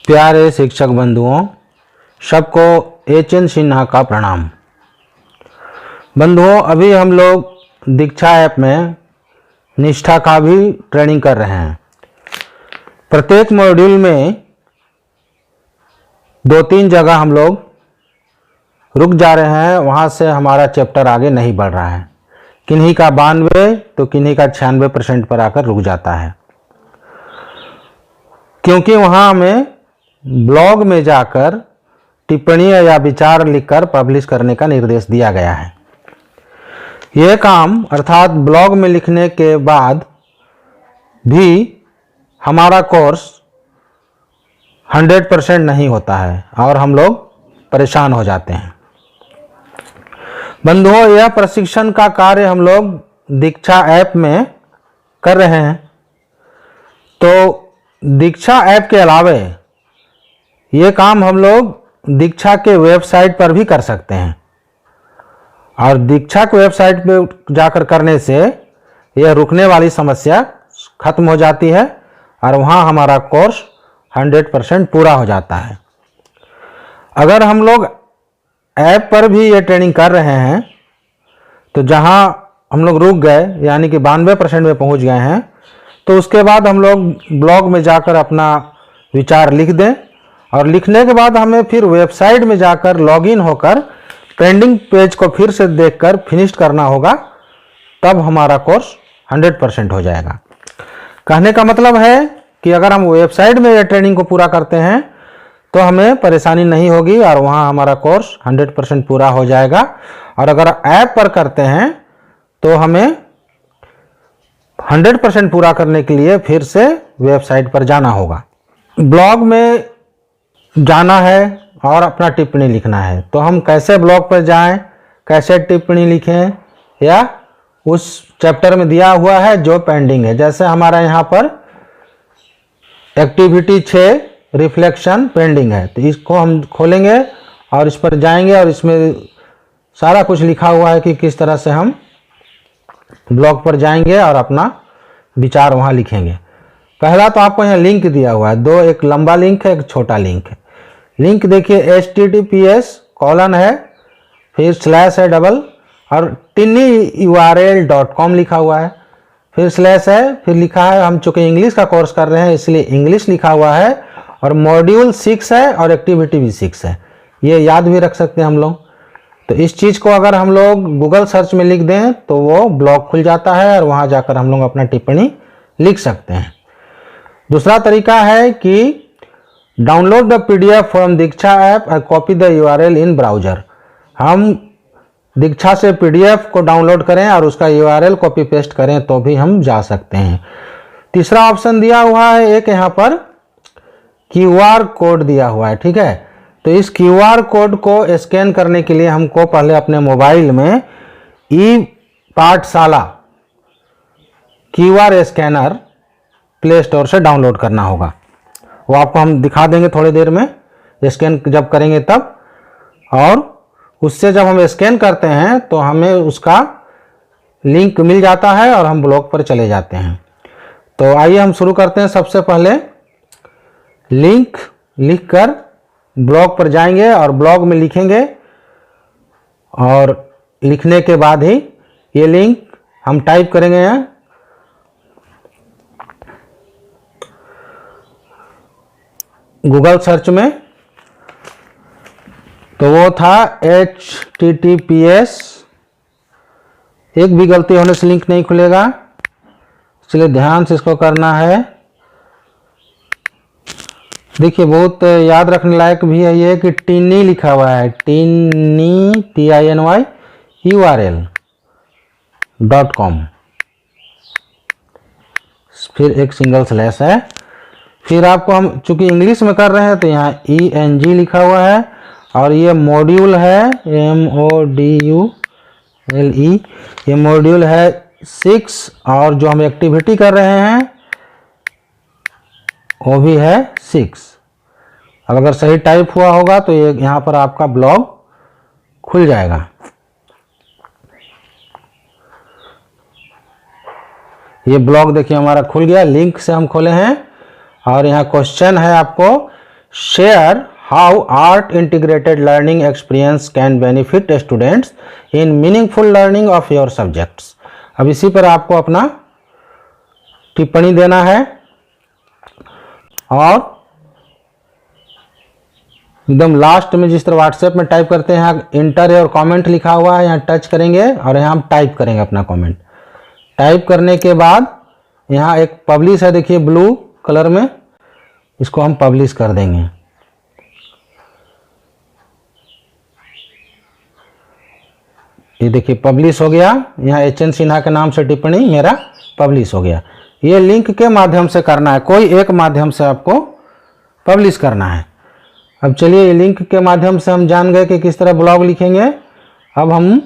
प्यारे शिक्षक बंधुओं, सबको एच.एन. सिन्हा का प्रणाम। बंधुओं, अभी हम लोग दीक्षा ऐप में निष्ठा का भी ट्रेनिंग कर रहे हैं। प्रत्येक मॉड्यूल में 2-3 जगह हम लोग रुक जा रहे हैं, वहाँ से हमारा चैप्टर आगे नहीं बढ़ रहा है। किन्हीं का 92 तो किन्हीं का 96% पर आकर रुक जाता है, क्योंकि वहाँ हमें ब्लॉग में जाकर टिप्पणी या विचार लिखकर पब्लिश करने का निर्देश दिया गया है। यह काम अर्थात ब्लॉग में लिखने के बाद भी हमारा कोर्स 100% नहीं होता है और हम लोग परेशान हो जाते हैं। बंधुओं, यह प्रशिक्षण का कार्य हम लोग दीक्षा ऐप में कर रहे हैं। तो दीक्षा ऐप के अलावे ये काम हम लोग दीक्षा के वेबसाइट पर भी कर सकते हैं, और दीक्षा के वेबसाइट पे जाकर करने से यह रुकने वाली समस्या खत्म हो जाती है और वहाँ हमारा कोर्स 100% पूरा हो जाता है। अगर हम लोग ऐप पर भी ये ट्रेनिंग कर रहे हैं तो जहाँ हम लोग रुक गए यानी कि 92% में पहुँच गए हैं, तो उसके बाद हम लोग ब्लॉग में जाकर अपना विचार लिख दें, और लिखने के बाद हमें फिर वेबसाइट में जाकर लॉगिन होकर पेंडिंग पेज को फिर से देखकर फिनिश करना होगा, तब हमारा कोर्स 100% हो जाएगा। कहने का मतलब है कि अगर हम वेबसाइट में ये ट्रेनिंग को पूरा करते हैं तो हमें परेशानी नहीं होगी और वहाँ हमारा कोर्स 100% पूरा हो जाएगा। और अगर ऐप पर करते हैं तो हमें 100% पूरा करने के लिए फिर से वेबसाइट पर जाना होगा। ब्लॉग में जाना है और अपना टिप्पणी लिखना है, तो हम कैसे ब्लॉग पर जाएं, कैसे टिप्पणी लिखें, या उस चैप्टर में दिया हुआ है जो पेंडिंग है। जैसे हमारा यहाँ पर एक्टिविटी 6 रिफ्लेक्शन पेंडिंग है, तो इसको हम खोलेंगे और इस पर जाएंगे और इसमें सारा कुछ लिखा हुआ है कि किस तरह से हम ब्लॉग पर जाएंगे और अपना विचार वहाँ लिखेंगे। पहला तो आपको यहाँ लिंक दिया हुआ है, एक लंबा लिंक है, एक छोटा लिंक है। लिंक देखिए https:// है, फिर स्लैश है डबल, और tinyurl.com लिखा हुआ है, फिर स्लैश है, फिर लिखा है, हम चूंकि इंग्लिश का कोर्स कर रहे हैं इसलिए इंग्लिश लिखा हुआ है, और मॉड्यूल 6 है और एक्टिविटी भी 6 है। ये याद भी रख सकते हैं हम लोग। तो इस चीज़ को अगर हम लोग गूगल सर्च में लिख दें तो वो ब्लॉग खुल जाता है और वहाँ जाकर हम लोग अपना टिप्पणी लिख सकते हैं। दूसरा तरीका है कि download the PDF from Diksha app और copy the URL in browser. हम दीक्षा से PDF को डाउनलोड करें और उसका URL कॉपी पेस्ट करें तो भी हम जा सकते हैं। तीसरा ऑप्शन दिया हुआ है एक यहाँ पर QR कोड दिया हुआ है, ठीक है। तो इस QR कोड को स्कैन करने के लिए हमको पहले अपने मोबाइल में ई-पाठशाला QR स्कैनर प्ले स्टोर से डाउनलोड करना होगा। वो आपको हम दिखा देंगे थोड़ी देर में, स्कैन जब करेंगे तब। और उससे जब हम स्कैन करते हैं तो हमें उसका लिंक मिल जाता है और हम ब्लॉग पर चले जाते हैं। तो आइए हम शुरू करते हैं। सबसे पहले लिंक लिखकर ब्लॉग पर जाएंगे और ब्लॉग में लिखेंगे, और लिखने के बाद ही ये लिंक हम टाइप करेंगे यहाँ गूगल सर्च में। तो वो था https, एक भी गलती होने से लिंक नहीं खुलेगा, इसलिए ध्यान से इसको करना है। देखिए बहुत याद रखने लायक भी है ये कि टिनी लिखा हुआ है, टिनी TINYURL.com, फिर एक सिंगल स्लैश है। फिर आपको हम चूंकि इंग्लिश में कर रहे हैं तो यहाँ ENG लिखा हुआ है, और ये मॉड्यूल है MODULE, ये मॉड्यूल है 6, और जो हम एक्टिविटी कर रहे हैं वो भी है 6। अब अगर सही टाइप हुआ होगा तो ये यहाँ पर आपका ब्लॉग खुल जाएगा। ये ब्लॉग देखिए हमारा खुल गया, लिंक से हम खोले हैं, और यहाँ क्वेश्चन है आपको share how art integrated learning experience can benefit students in meaningful learning of your subjects. अब इसी पर आपको अपना टिप्पणी देना है और एकदम लास्ट में जिस तरह व्हाट्सएप में टाइप करते हैं इंटर और कमेंट लिखा हुआ है, यहाँ टच करेंगे और यहाँ हम टाइप करेंगे अपना कमेंट। टाइप करने के बाद यहाँ एक पब्लिश है, देखिए ब्लू कलर में, इसको हम पब्लिश कर देंगे। ये देखिए पब्लिश हो गया, यहाँ एच.एन. सिन्हा के नाम से टिप्पणी मेरा पब्लिश हो गया। ये लिंक के माध्यम से करना है, कोई एक माध्यम से आपको पब्लिश करना है। अब चलिए, ये लिंक के माध्यम से हम जान गए कि किस तरह ब्लॉग लिखेंगे। अब हम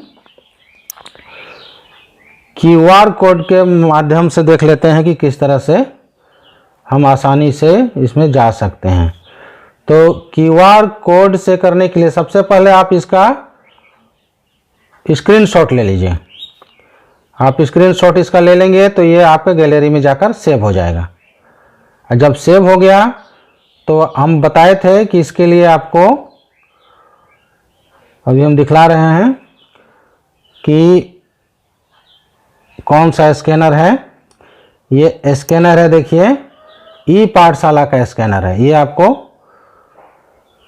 QR कोड के माध्यम से देख लेते हैं कि किस तरह से हम आसानी से इसमें जा सकते हैं। तो QR कोड से करने के लिए सबसे पहले आप इसका स्क्रीनशॉट ले लीजिए। आप स्क्रीनशॉट इसका ले लेंगे तो ये आपके गैलरी में जाकर सेव हो जाएगा। जब सेव हो गया तो हम बताए थे कि इसके लिए आपको, अभी हम दिखला रहे हैं कि कौन सा स्कैनर है। ये स्कैनर है, देखिए ई पाठशाला का स्कैनर है। ये आपको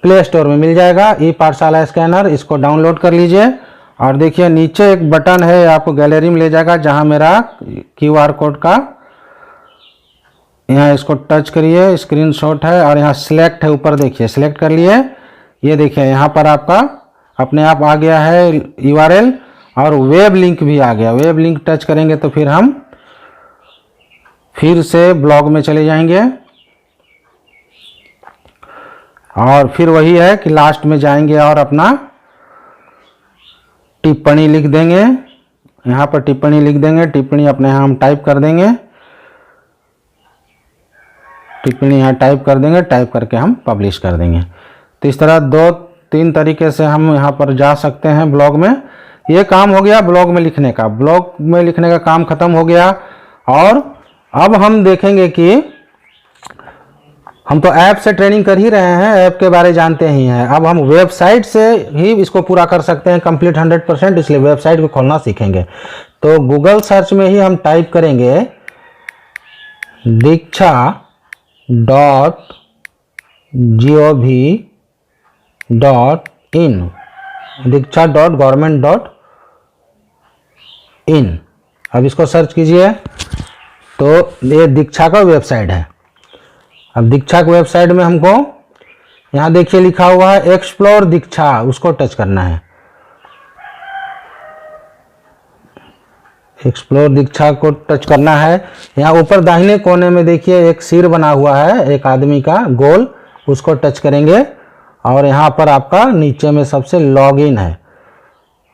प्ले स्टोर में मिल जाएगा, ई पाठशाला स्कैनर। इसको डाउनलोड कर लीजिए और देखिए नीचे एक बटन है, आपको गैलरी में ले जाएगा जहां मेरा QR कोड का, यहाँ इसको टच करिए, स्क्रीनशॉट है और यहाँ सिलेक्ट है, ऊपर देखिए सिलेक्ट कर लिए। ये देखिए यहाँ पर आपका अपने आप आ गया है URL और वेब लिंक भी आ गया। वेब लिंक टच करेंगे तो फिर हम फिर से ब्लॉग में चले जाएंगे और फिर वही है कि लास्ट में जाएंगे और अपना टिप्पणी लिख देंगे। यहाँ पर टिप्पणी लिख देंगे, टिप्पणी अपने यहाँ हम टाइप कर देंगे, टिप्पणी यहाँ टाइप कर देंगे, टाइप करके हम पब्लिश कर देंगे। तो इस तरह 2-3 तरीके से हम यहाँ पर जा सकते हैं ब्लॉग में। ये काम हो गया ब्लॉग में लिखने का। ब्लॉग में लिखने का काम खत्म हो गया और अब हम देखेंगे कि हम तो ऐप से ट्रेनिंग कर ही रहे हैं, ऐप के बारे जानते ही हैं। अब हम वेबसाइट से ही इसको पूरा कर सकते हैं कंप्लीट 100%, इसलिए वेबसाइट को खोलना सीखेंगे। तो गूगल सर्च में ही हम टाइप करेंगे diksha.gov.in, diksha.government.in। अब इसको सर्च कीजिए तो ये दीक्षा का वेबसाइट है। अब दीक्षा की वेबसाइट में हमको यहाँ देखिए लिखा हुआ है एक्सप्लोर दीक्षा, उसको टच करना है। एक्सप्लोर दीक्षा को टच करना है। यहाँ ऊपर दाहिने कोने में देखिए एक सिर बना हुआ है एक आदमी का गोल, उसको टच करेंगे और यहाँ पर आपका नीचे में सबसे लॉगिन है।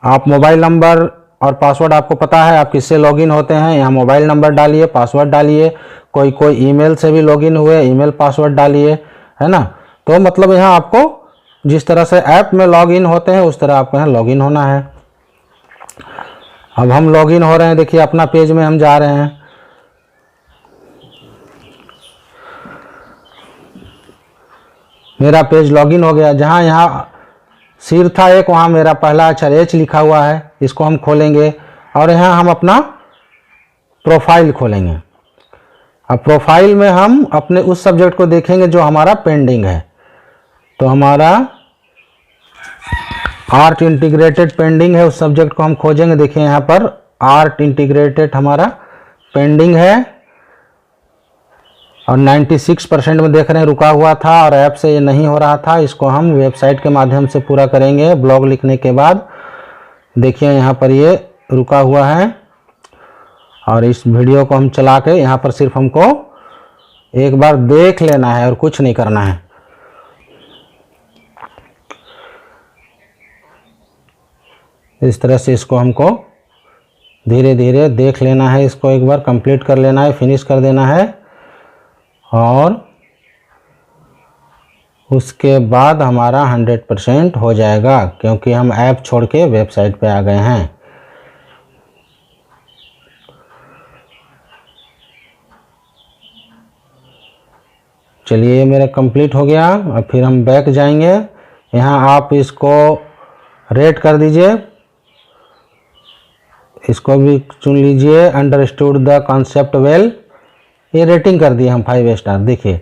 आप मोबाइल नंबर और पासवर्ड आपको पता है, आप किससे लॉगिन होते हैं। यहाँ मोबाइल नंबर डालिए, पासवर्ड डालिए, कोई ईमेल से भी लॉगिन हुए, ईमेल पासवर्ड डालिए, है ना। तो मतलब यहाँ आपको जिस तरह से ऐप में लॉगिन होते हैं उस तरह आपको यहाँ लॉगिन होना है। अब हम लॉगिन हो रहे हैं, देखिए अपना पेज में हम जा रहे हैं। मेरा पेज लॉगिन हो गया। जहाँ यहाँ सिर था एक, वहाँ मेरा पहला अक्षर H लिखा हुआ है, इसको हम खोलेंगे और यहाँ हम अपना प्रोफाइल खोलेंगे। अब प्रोफाइल में हम अपने उस सब्जेक्ट को देखेंगे जो हमारा पेंडिंग है। तो हमारा आर्ट इंटीग्रेटेड पेंडिंग है, उस सब्जेक्ट को हम खोजेंगे। देखिए यहाँ पर आर्ट इंटीग्रेटेड हमारा पेंडिंग है और 96% में देख रहे हैं रुका हुआ था और ऐप से ये नहीं हो रहा था। इसको हम वेबसाइट के माध्यम से पूरा करेंगे ब्लॉग लिखने के बाद। देखिए यहाँ पर ये रुका हुआ है और इस वीडियो को हम चला के यहाँ पर सिर्फ हमको एक बार देख लेना है और कुछ नहीं करना है। इस तरह से इसको हमको धीरे धीरे देख लेना है, इसको एक बार कंप्लीट कर लेना है, फिनिश कर देना है और उसके बाद हमारा 100% हो जाएगा, क्योंकि हम ऐप छोड़ के वेबसाइट पे आ गए हैं। चलिए चलिए ये मेरा कंप्लीट हो गया। अब फिर हम बैक जाएंगे। यहाँ आप इसको रेट कर दीजिए, इसको भी चुन लीजिए, अंडरस्टूड द कॉन्सेप्ट वेल। ये रेटिंग कर दिए हम 5 स्टार। देखिए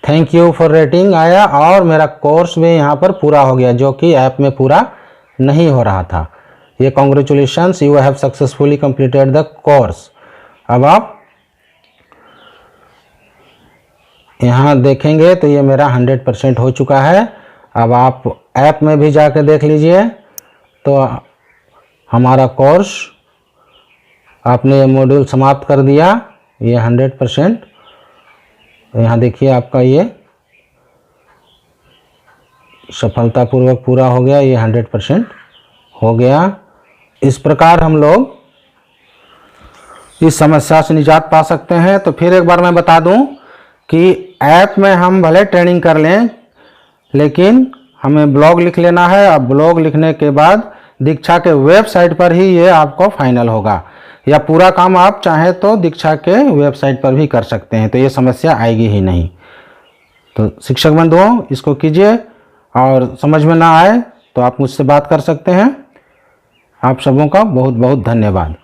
थैंक यू फॉर रेटिंग आया और मेरा कोर्स भी यहाँ पर पूरा हो गया, जो कि ऐप में पूरा नहीं हो रहा था। ये congratulations, you have successfully completed the course. अब आप यहाँ देखेंगे तो ये मेरा 100% हो चुका है। अब आप ऐप में भी जाकर देख लीजिए तो हमारा कोर्स आपने ये मॉड्यूल समाप्त कर दिया। ये 100% यहाँ देखिए आपका ये सफलतापूर्वक पूरा हो गया। ये 100% हो गया। इस प्रकार हम लोग इस समस्या से निजात पा सकते हैं। तो फिर एक बार मैं बता दूं कि ऐप में हम भले ट्रेनिंग कर लें, लेकिन हमें ब्लॉग लिख लेना है। अब ब्लॉग लिखने के बाद दीक्षा के वेबसाइट पर ही ये आपको फाइनल होगा, या पूरा काम आप चाहें तो दीक्षा के वेबसाइट पर भी कर सकते हैं, तो ये समस्या आएगी ही नहीं। तो शिक्षक बंधुओं इसको कीजिए, और समझ में ना आए तो आप मुझसे बात कर सकते हैं। आप सबों का बहुत बहुत धन्यवाद।